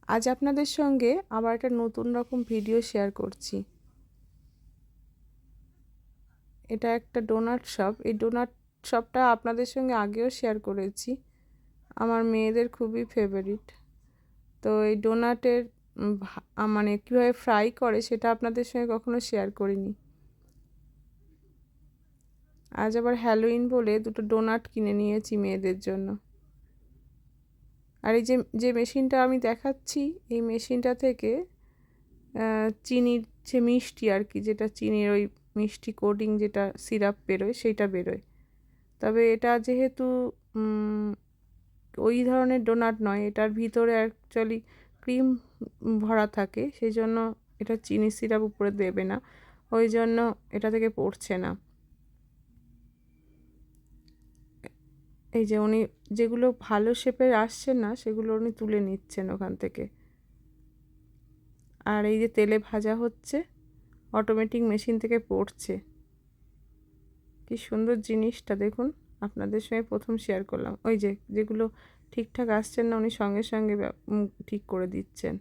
আজ আপনাদের সঙ্গে আবার একটা নতুন রকম ভিডিও শেয়ার করছি। এটা একটা ডোনাট শপ। এই ডোনাট শপটা আপনাদের সঙ্গে আগেও শেয়ার করেছি, আমার মেয়েদের খুবই ফেভারিট। তো এই ডোনাটের মানে কীভাবে ফ্রাই করে সেটা আপনাদের সঙ্গে কখনো শেয়ার করিনি। আজ আবার হ্যালোইন বলে দুটো ডোনাট কিনে নিয়েছি মেয়েদের জন্য। আর এই যে মেশিনটা আমি দেখাচ্ছি, এই মেশিনটা থেকে চিনির যে মিষ্টি আর কি, যেটা চিনির ওই মিষ্টি কোটিং যেটা সিরাপ বেরোয় সেইটা বেরোয়। তবে এটা যেহেতু ওই ধরনের ডোনাট নয়, এটার ভিতরে অ্যাকচুয়ালি ক্রিম ভরা থাকে, সেই জন্য এটা চিনি সিরাপ উপরে দেবে না, ওই জন্য এটা থেকে পড়ছে না। এই যে উনি যেগুলো ভালো শেপের আসছে না সেগুলো উনি তুলে নিচ্ছেন ওখান থেকে। আর এই যে তেলে ভাজা হচ্ছে, অটোমেটিক মেশিন থেকে পড়ছে। কি সুন্দর জিনিসটা দেখুন, আপনাদের সঙ্গে প্রথম শেয়ার করলাম। ওই যে যেগুলো ঠিকঠাক আসছেন না উনি সঙ্গে সঙ্গে ঠিক করে দিচ্ছেন।